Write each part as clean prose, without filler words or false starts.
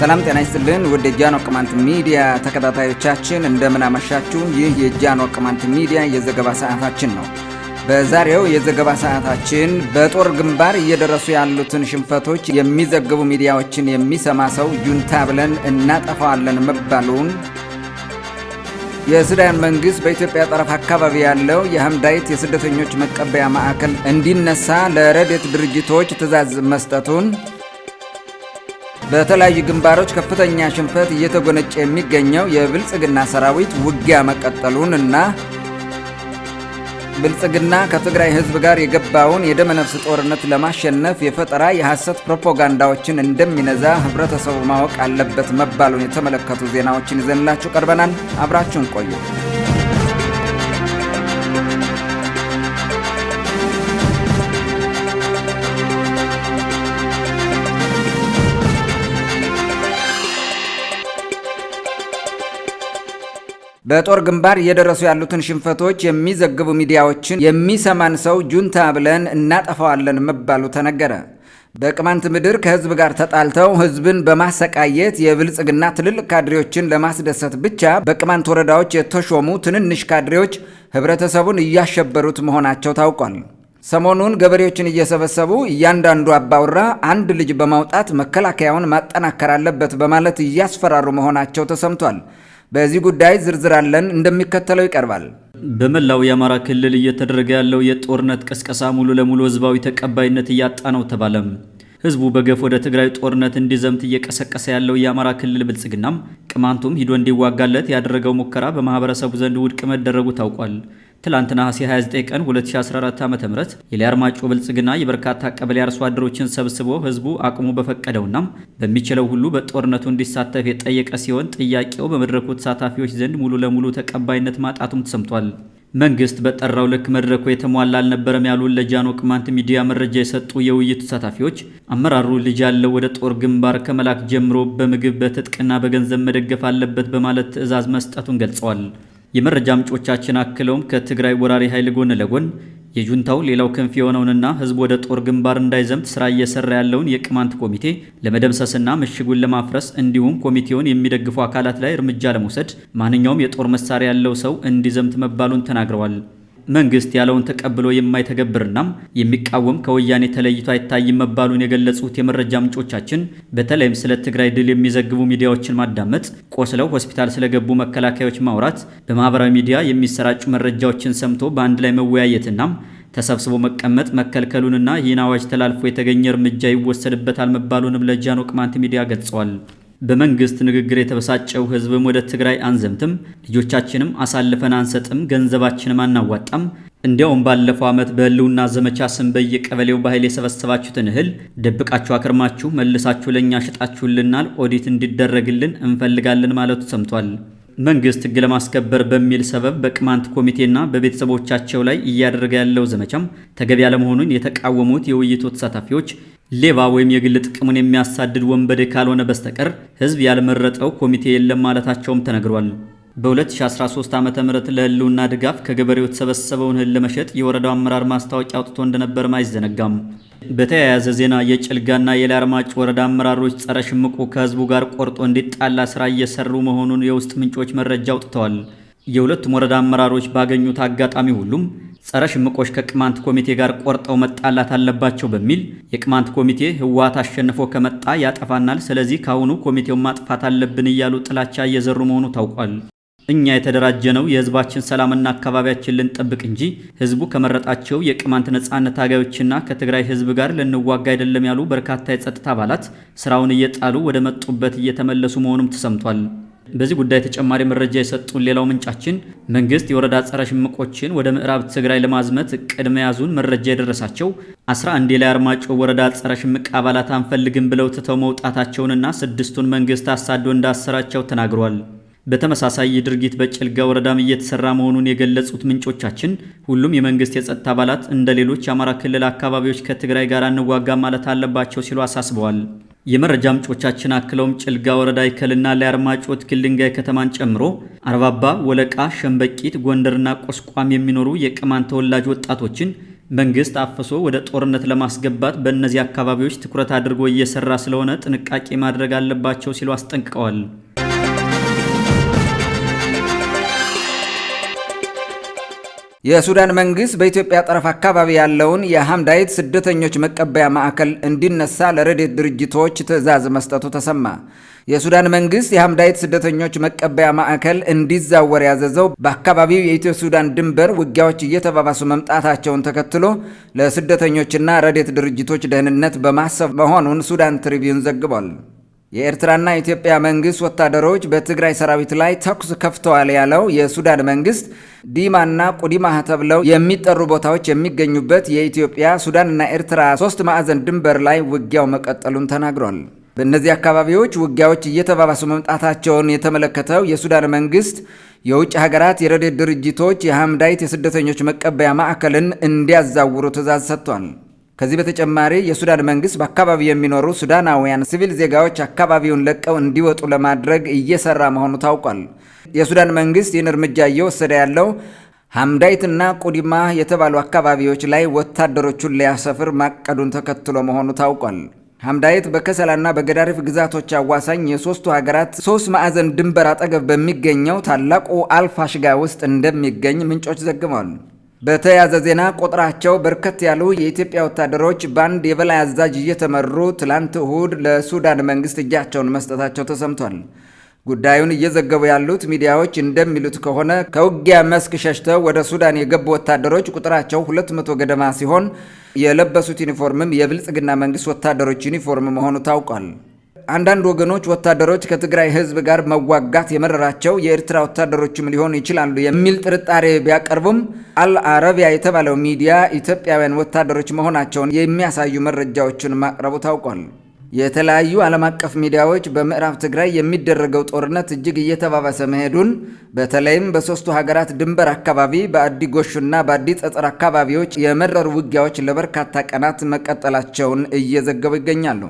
ሰላም ጤና ይስጥልን ውድ የጃኖ ቅማንት ሚዲያ ተከታታዮቻችን እንደምን አመሻችሁ። ይህ የጃኖ ቅማንት ሚዲያ የዘገባ ሰዓታችን ነው። በዛሬው የዘገባ ሰዓታችን በጦር ግንባር እየደረሱ ያሉትን ሽንፈቶች የሚዘግቡ ሚዲያዎችን የሚሰማ ሰው ጁንታ ብለን እናጠፋዋለን መባሉን፣ የሱዳን መንግስት በኢትዮጵያ ጠረፍ አካባቢ ያለው የሐምዳይት የስደተኞች መቀበያ ማዕከል እንዲነሳ ለረድኤት ድርጅቶች ትዕዛዝ መስጠቱን፣ በተለያዩ ግንባሮች ከፍተኛ ሽንፈት እየተጎነጨ የሚገኘው የብልጽግና ሰራዊት ውጊያ መቀጠሉን እና ብልጽግና ከትግራይ ህዝብ ጋር የገባውን የደመነፍስ ጦርነት ለማሸነፍ የፈጠራ የሐሰት ፕሮፓጋንዳዎችን እንደሚነዛ ህብረተሰቡ ማወቅ አለበት መባሉን የተመለከቱ ዜናዎችን ይዘንላችሁ ቀርበናል። አብራችሁን ቆዩ። በጦር ግንባር እየደረሱ ያሉትን ሽንፈቶች የሚዘግቡ ሚዲያዎችን የሚሰማን ሰው ጁንታ ብለን እናጠፋዋለን መባሉ ተነገረ። በቅማንት ምድር ከህዝብ ጋር ተጣልተው ህዝብን በማሰቃየት የብልጽግና ትልልቅ ካድሬዎችን ለማስደሰት ብቻ በቅማንት ወረዳዎች የተሾሙ ትንንሽ ካድሬዎች ህብረተሰቡን እያሸበሩት መሆናቸው ታውቋል። ሰሞኑን ገበሬዎችን እየሰበሰቡ እያንዳንዱ አባውራ አንድ ልጅ በማውጣት መከላከያውን ማጠናከር አለበት በማለት እያስፈራሩ መሆናቸው ተሰምቷል። በዚህ ጉዳይ ዝርዝር አለን፣ እንደሚከተለው ይቀርባል። በመላው የአማራ ክልል እየተደረገ ያለው የጦርነት ቅስቀሳ ሙሉ ለሙሉ ህዝባዊ ተቀባይነት እያጣ ነው ተባለም። ህዝቡ በገፍ ወደ ትግራይ ጦርነት እንዲዘምት እየቀሰቀሰ ያለው የአማራ ክልል ብልጽግናም ቅማንቱም ሂዶ እንዲዋጋለት ያደረገው ሙከራ በማህበረሰቡ ዘንድ ውድቅ መደረጉ ታውቋል። ትላንት ነሐሴ 29 ቀን 2014 ዓ.ም የሊያርማጮ ብልጽግና የበርካታ ቀበሌ አርሶ አደሮችን ሰብስቦ ህዝቡ አቅሙ በፈቀደውና በሚችለው ሁሉ በጦርነቱ እንዲሳተፍ የጠየቀ ሲሆን ጥያቄው በመድረኩ ተሳታፊዎች ዘንድ ሙሉ ለሙሉ ተቀባይነት ማጣቱም ተሰምቷል። መንግስት በጠራው ልክ መድረኩ የተሟላ አልነበረም ያሉን ለጃኖ ቅማንት ሚዲያ መረጃ የሰጡ የውይይቱ ተሳታፊዎች አመራሩ ልጅ ያለው ወደ ጦር ግንባር ከመላክ ጀምሮ በምግብ በትጥቅና በገንዘብ መደገፍ አለበት በማለት ትዕዛዝ መስጠቱን ገልጸዋል። የመረጃ ምንጮቻችን አክለውም ከትግራይ ወራሪ ኃይል ጎን ለጎን የጁንታው ሌላው ክንፍ የሆነውንና ህዝብ ወደ ጦር ግንባር እንዳይዘምት ስራ እየሰራ ያለውን የቅማንት ኮሚቴ ለመደምሰስና ምሽጉን ለማፍረስ እንዲሁም ኮሚቴውን የሚደግፉ አካላት ላይ እርምጃ ለመውሰድ ማንኛውም የጦር መሳሪያ ያለው ሰው እንዲዘምት መባሉን ተናግረዋል። መንግስት ያለውን ተቀብሎ የማይተገብርና የሚቃወም ከወያኔ ተለይቶ አይታይም መባሉን የገለጹት የመረጃ ምንጮቻችን በተለይም ስለ ትግራይ ድል የሚዘግቡ ሚዲያዎችን ማዳመጥ፣ ቆስለው ሆስፒታል ስለገቡ መከላከያዎች ማውራት፣ በማህበራዊ ሚዲያ የሚሰራጩ መረጃዎችን ሰምቶ በአንድ ላይ መወያየትና ተሰብስቦ መቀመጥ መከልከሉንና ይህን አዋጅ ተላልፎ የተገኘ እርምጃ ይወሰድበታል መባሉንም ለጃኖ ቅማንት ሚዲያ ገልጸዋል። በመንግስት ንግግር የተበሳጨው ህዝብም ወደ ትግራይ አንዘምትም፣ ልጆቻችንም አሳልፈን አንሰጥም፣ ገንዘባችንም አናዋጣም፣ እንዲያውም ባለፈው ዓመት በህልውና ዘመቻ ስም በየቀበሌው በኃይል የሰበሰባችሁትን እህል ደብቃችሁ አክርማችሁ መልሳችሁ ለኛ ሽጣችሁልናል፣ ኦዲት እንዲደረግልን እንፈልጋለን ማለቱ ሰምቷል። መንግስት ህግ ለማስከበር በሚል ሰበብ በቅማንት ኮሚቴና በቤተሰቦቻቸው ላይ እያደረገ ያለው ዘመቻም ተገቢ ያለመሆኑን የተቃወሙት የውይይቱ ተሳታፊዎች ሌባ ወይም የግል ጥቅሙን የሚያሳድድ ወንበዴ ካልሆነ በስተቀር ህዝብ ያልመረጠው ኮሚቴ የለም ማለታቸውም ተነግሯል። በ2013 ዓ.ም ለህልውና ድጋፍ ከገበሬው የተሰበሰበውን እህል ለመሸጥ የወረዳው አመራር ማስታወቂያ አውጥቶ እንደነበርም አይዘነጋም። በተያያዘ ዜና የጭልጋና የሊያርማጭ ወረዳ አመራሮች ጸረ ሽምቁ ከህዝቡ ጋር ቆርጦ እንዲጣላ ስራ እየሰሩ መሆኑን የውስጥ ምንጮች መረጃ አውጥተዋል። የሁለቱም ወረዳ አመራሮች ባገኙት አጋጣሚ ሁሉም ጸረ ሽምቆች ከቅማንት ኮሚቴ ጋር ቆርጠው መጣላት አለባቸው በሚል የቅማንት ኮሚቴ ህወሓት አሸንፎ ከመጣ ያጠፋናል፣ ስለዚህ ካሁኑ ኮሚቴውን ማጥፋት አለብን እያሉ ጥላቻ እየዘሩ መሆኑ ታውቋል። እኛ የተደራጀነው የህዝባችን ሰላምና አካባቢያችን ልንጠብቅ እንጂ ህዝቡ ከመረጣቸው የቅማንት ነጻነት ታጋዮችና ከትግራይ ህዝብ ጋር ልንዋጋ አይደለም ያሉ በርካታ የጸጥታ አባላት ስራውን እየጣሉ ወደ መጡበት እየተመለሱ መሆኑም ተሰምቷል። በዚህ ጉዳይ ተጨማሪ መረጃ የሰጡን ሌላው ምንጫችን መንግስት የወረዳ ጸረ ሽምቆችን ወደ ምዕራብ ትግራይ ለማዝመት እቅድ መያዙን መረጃ የደረሳቸው 11 የሊያርማጮ ወረዳ ጸረ ሽምቅ አባላት አንፈልግም ብለው ትተው መውጣታቸውንና 6ቱን መንግስት አሳዶ እንዳሰራቸው ተናግሯል። በተመሳሳይ ድርጊት በጭልጋ ወረዳም እየተሰራ መሆኑን የገለጹት ምንጮቻችን ሁሉም የመንግስት የጸጥታ አባላት እንደ ሌሎች የአማራ ክልል አካባቢዎች ከትግራይ ጋር እንዋጋ ማለት አለባቸው ሲሉ አሳስበዋል። የመረጃ ምንጮቻችን አክለውም ጭልጋ ወረዳ ይከልና ሊያርማጮ ትክል ድንጋይ ከተማን ጨምሮ አርባባ፣ ወለቃ፣ ሸምበቂት፣ ጎንደርና ቆስቋም የሚኖሩ የቅማንት ተወላጅ ወጣቶችን መንግስት አፍሶ ወደ ጦርነት ለማስገባት በእነዚህ አካባቢዎች ትኩረት አድርጎ እየሰራ ስለሆነ ጥንቃቄ ማድረግ አለባቸው ሲሉ አስጠንቅቀዋል። የሱዳን መንግስት በኢትዮጵያ ጠረፍ አካባቢ ያለውን የሐምዳይት ስደተኞች መቀበያ ማዕከል እንዲነሳ ለረድኤት ድርጅቶች ትዕዛዝ መስጠቱ ተሰማ። የሱዳን መንግስት የሐምዳይት ስደተኞች መቀበያ ማዕከል እንዲዛወር ያዘዘው በአካባቢው የኢትዮ ሱዳን ድንበር ውጊያዎች እየተባባሱ መምጣታቸውን ተከትሎ ለስደተኞችና ረድኤት ድርጅቶች ደህንነት በማሰብ መሆኑን ሱዳን ትሪቢዩን ዘግቧል። የኤርትራና የኢትዮጵያ መንግስት ወታደሮች በትግራይ ሰራዊት ላይ ተኩስ ከፍተዋል ያለው የሱዳን መንግስት ዲማና ቁዲማህ ተብለው የሚጠሩ ቦታዎች የሚገኙበት የኢትዮጵያ ሱዳንና ኤርትራ 3 ማዕዘን ድንበር ላይ ውጊያው መቀጠሉን ተናግሯል። በእነዚህ አካባቢዎች ውጊያዎች እየተባባሱ መምጣታቸውን የተመለከተው የሱዳን መንግስት የውጭ ሀገራት የረድኤት ድርጅቶች የሐምዳይት የስደተኞች መቀበያ ማዕከልን እንዲያዛውሩ ትዕዛዝ ሰጥቷል። ከዚህ በተጨማሪ የሱዳን መንግስት በአካባቢው የሚኖሩ ሱዳናውያን ሲቪል ዜጋዎች አካባቢውን ለቀው እንዲወጡ ለማድረግ እየሰራ መሆኑ ታውቋል። የሱዳን መንግስት ይህን እርምጃ እየወሰደ ያለው ሐምዳይትና ቁዲማህ የተባሉ አካባቢዎች ላይ ወታደሮቹን ሊያሰፍር ማቀዱን ተከትሎ መሆኑ ታውቋል። ሐምዳይት በከሰላና በገዳሪፍ ግዛቶች አዋሳኝ የሶስቱ ሀገራት 3 ማዕዘን ድንበር አጠገብ በሚገኘው ታላቁ አልፋሽጋ ውስጥ እንደሚገኝ ምንጮች ዘግበዋል። በተያያዘ ዜና ቁጥራቸው በርከት ያሉ የኢትዮጵያ ወታደሮች በአንድ የበላይ አዛዥ እየተመሩ ትላንት እሁድ ለሱዳን መንግስት እጃቸውን መስጠታቸው ተሰምቷል። ጉዳዩን እየዘገቡ ያሉት ሚዲያዎች እንደሚሉት ከሆነ ከውጊያ መስክ ሸሽተው ወደ ሱዳን የገቡ ወታደሮች ቁጥራቸው 200 ገደማ ሲሆን የለበሱት ዩኒፎርምም የብልጽግና መንግስት ወታደሮች ዩኒፎርም መሆኑ ታውቋል። አንዳንድ ወገኖች ወታደሮች ከትግራይ ህዝብ ጋር መዋጋት የመረራቸው የኤርትራ ወታደሮችም ሊሆኑ ይችላሉ የሚል ጥርጣሬ ቢያቀርቡም አልአረቢያ የተባለው ሚዲያ ኢትዮጵያውያን ወታደሮች መሆናቸውን የሚያሳዩ መረጃዎችን ማቅረቡ ታውቋል። የተለያዩ ዓለም አቀፍ ሚዲያዎች በምዕራብ ትግራይ የሚደረገው ጦርነት እጅግ እየተባባሰ መሄዱን በተለይም በሶስቱ ሀገራት ድንበር አካባቢ በአዲ ጎሹና በአዲ ጸጸር አካባቢዎች የመረሩ ውጊያዎች ለበርካታ ቀናት መቀጠላቸውን እየዘገቡ ይገኛሉ።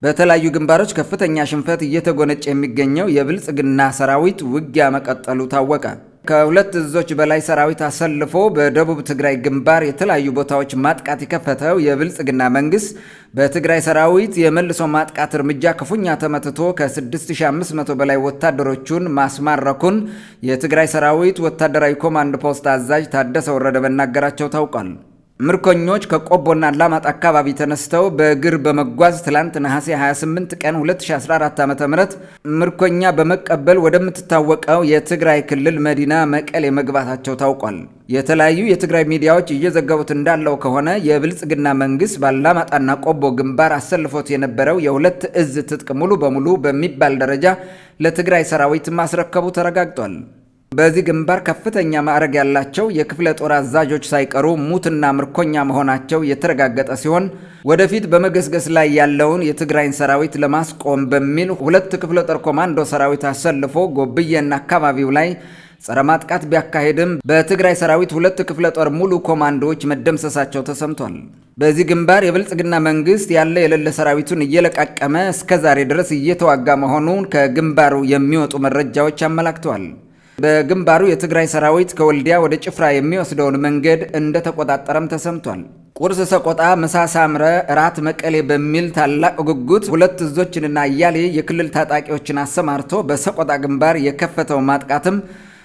በተለያዩ ግንባሮች ከፍተኛ ሽንፈት እየተጎነጨ የሚገኘው የብልጽግና ሰራዊት ውጊያ መቀጠሉ ታወቀ። ከ2 እዞች በላይ ሰራዊት አሰልፎ በደቡብ ትግራይ ግንባር የተለያዩ ቦታዎች ማጥቃት የከፈተው የብልጽግና መንግስት በትግራይ ሰራዊት የመልሶ ማጥቃት እርምጃ ክፉኛ ተመትቶ ከ6500 በላይ ወታደሮቹን ማስማረኩን የትግራይ ሰራዊት ወታደራዊ ኮማንድ ፖስት አዛዥ ታደሰ ወረደ መናገራቸው ታውቋል። ምርኮኞች ከቆቦና አላማጣ አካባቢ ተነስተው በእግር በመጓዝ ትላንት ነሐሴ 28 ቀን 2014 ዓ.ም ምርኮኛ በመቀበል ወደምትታወቀው የትግራይ ክልል መዲና መቀሌ መግባታቸው ታውቋል። የተለያዩ የትግራይ ሚዲያዎች እየዘገቡት እንዳለው ከሆነ የብልጽግና መንግስት ባላማጣና ቆቦ ግንባር አሰልፎት የነበረው የ2 እዝ ትጥቅ ሙሉ በሙሉ በሚባል ደረጃ ለትግራይ ሰራዊት ማስረከቡ ተረጋግጧል። በዚህ ግንባር ከፍተኛ ማዕረግ ያላቸው የክፍለ ጦር አዛዦች ሳይቀሩ ሙትና ምርኮኛ መሆናቸው የተረጋገጠ ሲሆን ወደፊት በመገስገስ ላይ ያለውን የትግራይን ሰራዊት ለማስቆም በሚል 2 ክፍለ ጦር ኮማንዶ ሰራዊት አሰልፎ ጎብዬና አካባቢው ላይ ጸረ ማጥቃት ቢያካሄድም በትግራይ ሰራዊት 2 ክፍለ ጦር ሙሉ ኮማንዶዎች መደምሰሳቸው ተሰምቷል። በዚህ ግንባር የብልጽግና መንግስት ያለ የሌለ ሰራዊቱን እየለቃቀመ እስከዛሬ ድረስ እየተዋጋ መሆኑን ከግንባሩ የሚወጡ መረጃዎች አመላክተዋል። በግንባሩ የትግራይ ሰራዊት ከወልዲያ ወደ ጭፍራ የሚወስደውን መንገድ እንደተቆጣጠረም ተሰምቷል። ቁርስ ሰቆጣ፣ ምሳ ሳምረ፣ እራት መቀሌ በሚል ታላቅ ጉጉት 2 እዞችንና አያሌ የክልል ታጣቂዎችን አሰማርቶ በሰቆጣ ግንባር የከፈተው ማጥቃትም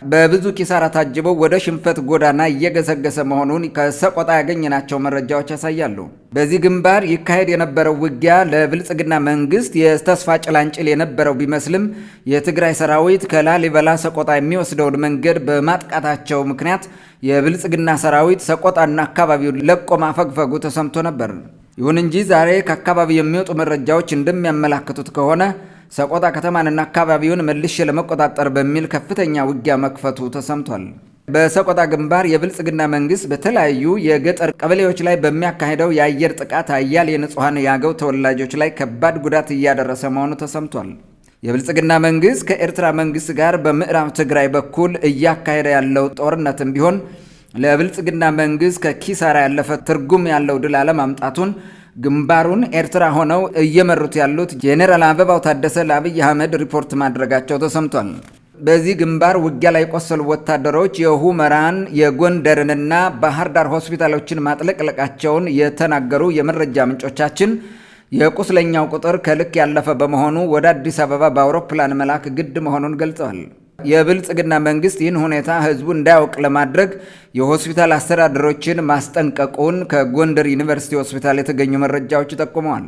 በብዙ ኪሳራ ታጅበው ወደ ሽንፈት ጎዳና እየገሰገሰ መሆኑን ከሰቆጣ ያገኘናቸው መረጃዎች ያሳያሉ። በዚህ ግንባር ይካሄድ የነበረው ውጊያ ለብልጽግና መንግስት የተስፋ ጭላንጭል የነበረው ቢመስልም የትግራይ ሰራዊት ከላሊበላ ሰቆጣ የሚወስደውን መንገድ በማጥቃታቸው ምክንያት የብልጽግና ሰራዊት ሰቆጣና አካባቢውን ለቆ ማፈግፈጉ ተሰምቶ ነበር። ይሁን እንጂ ዛሬ ከአካባቢው የሚወጡ መረጃዎች እንደሚያመላክቱት ከሆነ ሰቆጣ ከተማንና አካባቢውን መልሼ ለመቆጣጠር በሚል ከፍተኛ ውጊያ መክፈቱ ተሰምቷል። በሰቆጣ ግንባር የብልጽግና መንግስት በተለያዩ የገጠር ቀበሌዎች ላይ በሚያካሄደው የአየር ጥቃት አያሌ የንጹሐን የአገው ተወላጆች ላይ ከባድ ጉዳት እያደረሰ መሆኑ ተሰምቷል። የብልጽግና መንግስት ከኤርትራ መንግስት ጋር በምዕራብ ትግራይ በኩል እያካሄደ ያለው ጦርነትም ቢሆን ለብልጽግና መንግስት ከኪሳራ ያለፈ ትርጉም ያለው ድል አለማምጣቱን ግንባሩን ኤርትራ ሆነው እየመሩት ያሉት ጄኔራል አበባው ታደሰ ለአብይ አህመድ ሪፖርት ማድረጋቸው ተሰምቷል። በዚህ ግንባር ውጊያ ላይ የቆሰሉ ወታደሮች የሁመራን የጎንደርንና ባህር ዳር ሆስፒታሎችን ማጥለቅለቃቸውን የተናገሩ የመረጃ ምንጮቻችን የቁስለኛው ቁጥር ከልክ ያለፈ በመሆኑ ወደ አዲስ አበባ በአውሮፕላን መላክ ግድ መሆኑን ገልጸዋል። የብልጽግና መንግስት ይህን ሁኔታ ህዝቡ እንዳያውቅ ለማድረግ የሆስፒታል አስተዳደሮችን ማስጠንቀቁን ከጎንደር ዩኒቨርሲቲ ሆስፒታል የተገኙ መረጃዎች ጠቁመዋል።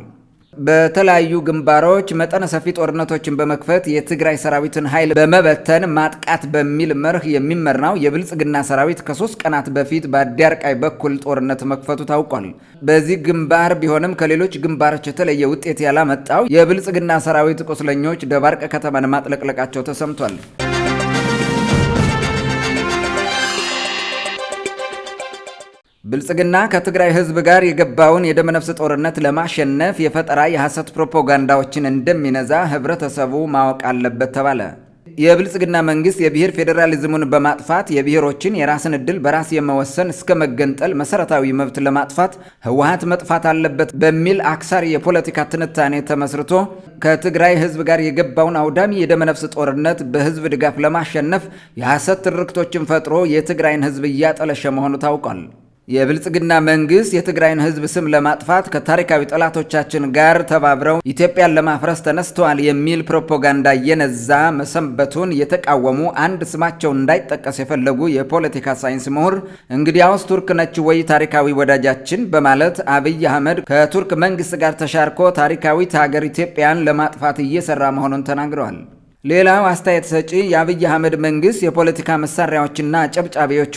በተለያዩ ግንባሮች መጠነ ሰፊ ጦርነቶችን በመክፈት የትግራይ ሰራዊትን ኃይል በመበተን ማጥቃት በሚል መርህ የሚመራው የብልጽግና ሰራዊት ከ3 ቀናት በፊት በአዲያርቃይ በኩል ጦርነት መክፈቱ ታውቋል። በዚህ ግንባር ቢሆንም ከሌሎች ግንባሮች የተለየ ውጤት ያላመጣው የብልጽግና ሰራዊት ቁስለኞች ደባርቅ ከተማን ማጥለቅለቃቸው ተሰምቷል። ብልጽግና ከትግራይ ህዝብ ጋር የገባውን የደመነፍስ ጦርነት ለማሸነፍ የፈጠራ የሐሰት ፕሮፓጋንዳዎችን እንደሚነዛ ህብረተሰቡ ማወቅ አለበት ተባለ። የብልጽግና መንግስት የብሔር ፌዴራሊዝሙን በማጥፋት የብሔሮችን የራስን ዕድል በራስ የመወሰን እስከ መገንጠል መሰረታዊ መብት ለማጥፋት ህወሓት መጥፋት አለበት በሚል አክሳሪ የፖለቲካ ትንታኔ ተመስርቶ ከትግራይ ህዝብ ጋር የገባውን አውዳሚ የደመነፍስ ጦርነት በህዝብ ድጋፍ ለማሸነፍ የሐሰት ትርክቶችን ፈጥሮ የትግራይን ህዝብ እያጠለሸ መሆኑ ታውቋል። የብልጽግና መንግስት የትግራይን ህዝብ ስም ለማጥፋት ከታሪካዊ ጠላቶቻችን ጋር ተባብረው ኢትዮጵያን ለማፍረስ ተነስተዋል የሚል ፕሮፓጋንዳ እየነዛ መሰንበቱን የተቃወሙ አንድ ስማቸው እንዳይጠቀስ የፈለጉ የፖለቲካ ሳይንስ ምሁር እንግዲያውስ ቱርክ ነች ወይ ታሪካዊ ወዳጃችን በማለት አብይ አህመድ ከቱርክ መንግስት ጋር ተሻርኮ ታሪካዊት ሀገር ኢትዮጵያን ለማጥፋት እየሰራ መሆኑን ተናግረዋል። ሌላው አስተያየት ሰጪ የአብይ አህመድ መንግስት የፖለቲካ መሳሪያዎችና ጨብጫቢዎቹ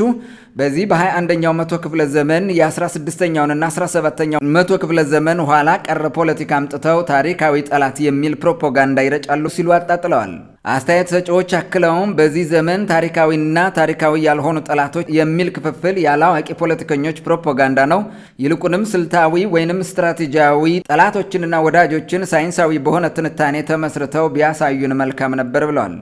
በዚህ በ21ኛው መቶ ክፍለ ዘመን የ16ኛውንና 17ኛው መቶ ክፍለ ዘመን ኋላ ቀር ፖለቲካ አምጥተው ታሪካዊ ጠላት የሚል ፕሮፓጋንዳ ይረጫሉ ሲሉ አጣጥለዋል። አስተያየት ሰጪዎች አክለውም በዚህ ዘመን ታሪካዊና ታሪካዊ ያልሆኑ ጠላቶች የሚል ክፍፍል ያላዋቂ ፖለቲከኞች ፕሮፓጋንዳ ነው። ይልቁንም ስልታዊ ወይንም ስትራቴጂያዊ ጠላቶችንና ወዳጆችን ሳይንሳዊ በሆነ ትንታኔ ተመስርተው ቢያሳዩን መልካም ነበር ብለዋል።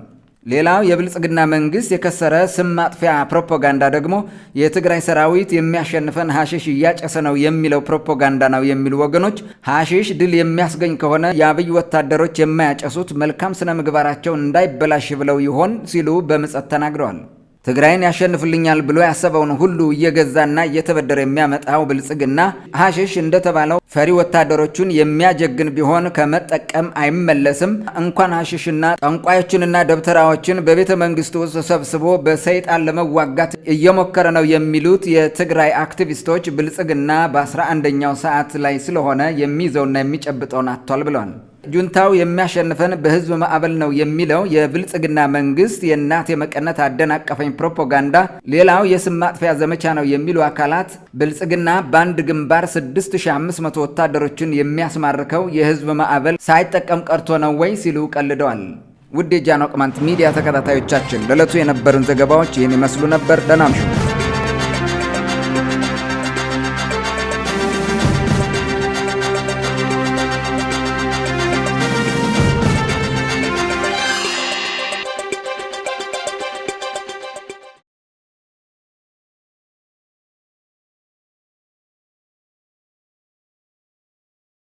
ሌላው የብልጽግና መንግስት የከሰረ ስም ማጥፊያ ፕሮፓጋንዳ ደግሞ የትግራይ ሰራዊት የሚያሸንፈን ሐሺሽ እያጨሰ ነው የሚለው ፕሮፓጋንዳ ነው የሚሉ ወገኖች ሐሺሽ ድል የሚያስገኝ ከሆነ የአብይ ወታደሮች የማያጨሱት መልካም ስነ ምግባራቸው እንዳይበላሽ ብለው ይሆን ሲሉ በምጸት ተናግረዋል። ትግራይን ያሸንፍልኛል ብሎ ያሰበውን ሁሉ እየገዛና እየተበደረ የሚያመጣው ብልጽግና ሐሺሽ እንደተባለው ፈሪ ወታደሮቹን የሚያጀግን ቢሆን ከመጠቀም አይመለስም። እንኳን ሐሺሽና ጠንቋዮችንና ደብተራዎችን በቤተ መንግስቱ ውስጥ ተሰብስቦ በሰይጣን ለመዋጋት እየሞከረ ነው የሚሉት የትግራይ አክቲቪስቶች ብልጽግና በ11ኛው ሰዓት ላይ ስለሆነ የሚይዘውና የሚጨብጠውን አጥቷል ብለዋል። ጁንታው የሚያሸንፈን በህዝብ ማዕበል ነው የሚለው የብልጽግና መንግስት የእናት የመቀነት አደናቀፈኝ ፕሮፓጋንዳ ሌላው የስም ማጥፊያ ዘመቻ ነው የሚሉ አካላት ብልጽግና በአንድ ግንባር 6500 ወታደሮችን የሚያስማርከው የህዝብ ማዕበል ሳይጠቀም ቀርቶ ነው ወይ ሲሉ ቀልደዋል። ውድ የጃኖ ቅማንት ሚዲያ ተከታታዮቻችን ለዕለቱ የነበሩን ዘገባዎች ይህን ይመስሉ ነበር። ደህና እምሹ።